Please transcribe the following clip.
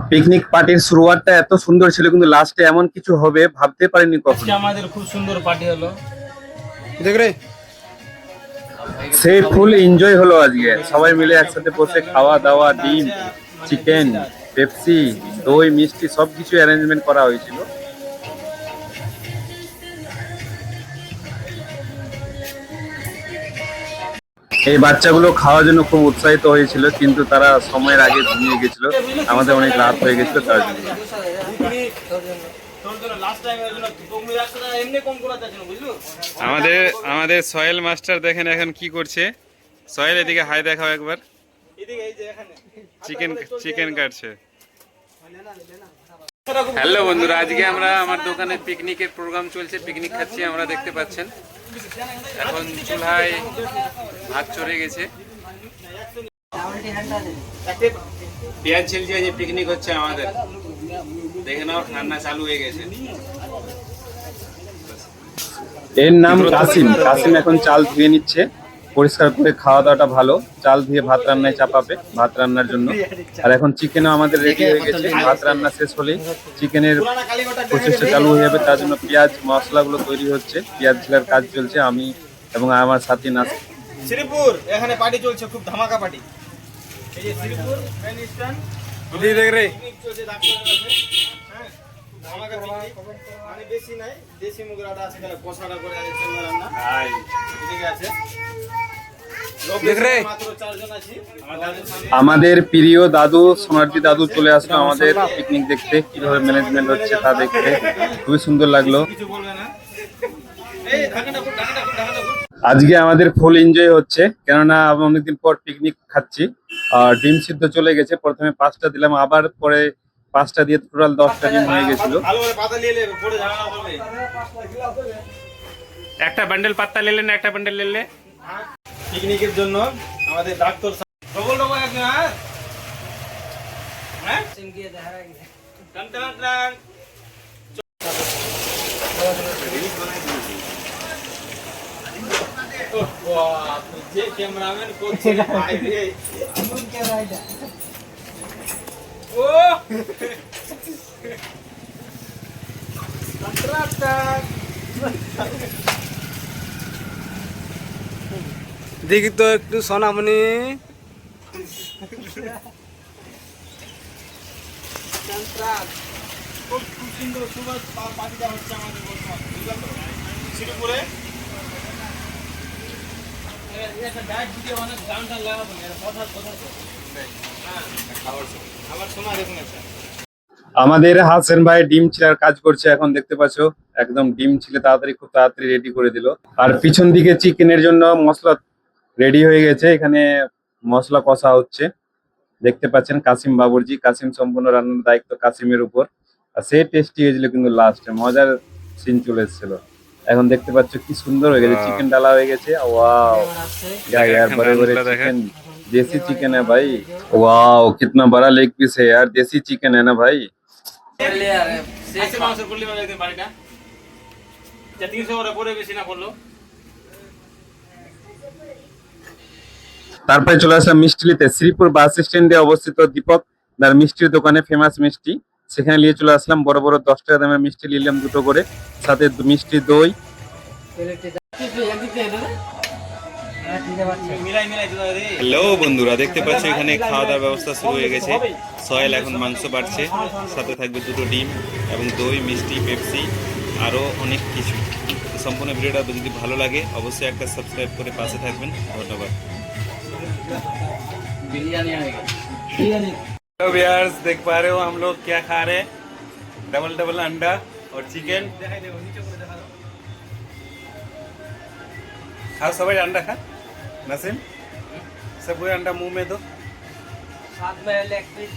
Picnic পার্টির শুরুয়াতটা এত সুন্দর ছিল, কিন্তু লাস্টে এমন কিছু হবে ভাবতে পারিনি আজকে কখনো। আমাদের খুব সুন্দর পার্টি হলো। দেখ রে, সেই ফুল এনজয় হলো আজকে, সবাই মিলে একসাথে বসে খাওয়া দাওয়া, ডিম, চিকেন, পেপসি, দই, মিষ্টি সবকিছু অ্যারেঞ্জমেন্ট করা হয়েছিল। এই বাচ্চাগুলো খাওয়ার জন্য খুব উৎসাহিত হয়েছিল, কিন্তু তারা সময়ের আগে ঘুমিয়ে গেছিল, আমাদের অনেক রাত হয়ে গেছিল তার জন্য। আমাদের আমাদের সোহেল মাস্টার দেখেন এখন কি করছে। সোহেল এদিকে হাই দেখাও একবার। চিকেন চিকেন কাটছে। হ্যালো বন্ধুরা, আজকে আমরা আমার দোকানে পিকনিকের প্রোগ্রাম চলছে, পিকনিক খাচ্ছি আমরা, দেখতে পাচ্ছেন। এখন চুলায় ভাত চড়ে গেছে, পেঁয়াজ ছিলছে, যে পিকনিক হচ্ছে আমাদের। দেখে নাও, রান্না চালু হয়ে গেছে। এর নাম কাসিম। কাসিম এখন চাল ধুয়ে নিচ্ছে, পরিষ্কার করে। খাওয়া দাওয়াটা ভালো, চাল ধুয়ে ভাত রান্নায় চাপাবে ভাত রান্নার জন্য। আর এখন চিকেনও আমাদের রেডি হয়ে গেছে, ভাত রান্না শেষ হলেই চিকেনের প্রসেসটা চালু হয়ে যাবে। তার জন্য পেঁয়াজ মশলাগুলো তৈরি হচ্ছে, পেঁয়াজ ছিলার কাজ চলছে। আমি এবং আমার সাথী নাচ। শ্রীপুর এখানে পার্টি চলছে, খুব ধামাকা পার্টি। এই যে শ্রীপুর মেন স্ট্যান্ড, দেখ রে, পিকনিক চলছে ডাক্তারের কাছে। হ্যাঁ, ধামাকা পিকনিক। মানে বেশি নাই, দেশি মুগরাটা আছে, তাহলে কষাটা করে আছে, চলবে রান্না। ঠিক আছে, দেখ রে। মাত্র 4 জন আছি। আমাদের প্রিয় দাদু, সোনার্জি দাদু চলে আসলো আমাদের পিকনিক দেখতে, কিভাবে ম্যানেজমেন্ট হচ্ছে তা দেখতে খুবই সুন্দর লাগলো। কিছু বলবে না। এই ঢাকাটা খুব ঢাকাটা খুব ঢাকাটা খুব। আজকে আমাদের ফুল এনজয় হচ্ছে, কেননা আমি অনেকদিন পর পিকনিক খাচ্ছি। আর ডিম সিদ্ধ চলে গেছে, প্রথমে 5টা দিলাম, আবার পরে 5টা দিয়ে টোটাল 10টা ডিম হয়ে গেছিল। ভালো করে পাতা নিয়ে নেবে, পরে ঝামেলা করবে। একটা বান্ডেল পাত্তা নিলেন, একটা বান্ডেল নিলে। পিকনিকের জন্য আমাদের ডাক্তার ডবল ডবল একজন। হ্যাঁ টান টান টান। ওহ বাপ, যে ক্যামেরাম্যান করছে ভাই রে। ও টান টান। দেখি তো একটু সোনামণি। খুব সুন্দর সুন্দর পার্টিটা হচ্ছে আমাদের বর্তমানে, বুঝলেন তো? শ্রীপুরে একটা ডায়েট ভিডিও অনেক গান টান লাগাবো না, কথা কথা তো। হ্যাঁ, আবার শোনা দেখুন একটা। আমাদের হাসান ভাই ডিম ছিলার কাজ করছে, এখন দেখতে পাচ্ছো একদম ডিম ছিলে তাড়াতাড়ি, খুব তাড়াতাড়ি রেডি করে দিল। আর পিছন দিকে চিকেনের জন্য মশলা রেডি হয়ে গেছে, এখানে মশলা কষা হচ্ছে। দেখতে পাচ্ছেন কাসিম বাবুর্জি, কাসিম সম্পূর্ণ রান্নার দায়িত্ব কাসিমের উপর। আর সেই টেস্টি হয়েছিল, কিন্তু লাস্টে মজার সিন চলে এসেছিল। এখন দেখতে পাচ্ছ কি সুন্দর হয়ে গেছে, চিকেন ডালা হয়ে গেছে। ওয়াও यार, बड़े बड़े चिकन, देसी चिकन है भाई। वाओ, कितना बड़ा लेग पीस है यार, देसी चिकन है ना भाई। দেশি মাংসের করলি মানে একদিন বাড়িটা 300 করে পরে, বেশি না করলো। তারপরে চলে আসলাম মিষ্টিলিতে, শ্রীপুর বাস স্ট্যান্ডে অবস্থিত দীপক দার মিষ্টির দোকানে, ফেমাস মিষ্টি। সেখানে নিয়ে চলে আসলাম, বড় বড় 10 টাকা দামের মিষ্টি নিলাম 2টো করে, সাথে মিষ্টি দই। মিলাই মিলাই দিতে হবে রে। হ্যালো বন্ধুরা, দেখতে পাচ্ছ এখানে খাওয়া দাওয়ার ব্যবস্থা শুরু হয়ে গেছে। সোহেল এখন মাংস বাড়ছে, সাথে থাকবে 2টো ডিম এবং দই, মিষ্টি, পেপসি, আরও অনেক কিছু। সম্পূর্ণ ভিডিওটা যদি ভালো লাগে অবশ্যই একটা সাবস্ক্রাইব করে পাশে থাকবেন। ধন্যবাদ। हेलो व्यूअर्स, देख पा रहे हो हम लोग क्या खा रहे हैं। डबल डबल अंडा और चिकन। खाओ सबाई अंडा खा। नसीम सब अंडा मुंह में दो। साथ में लेग पीस।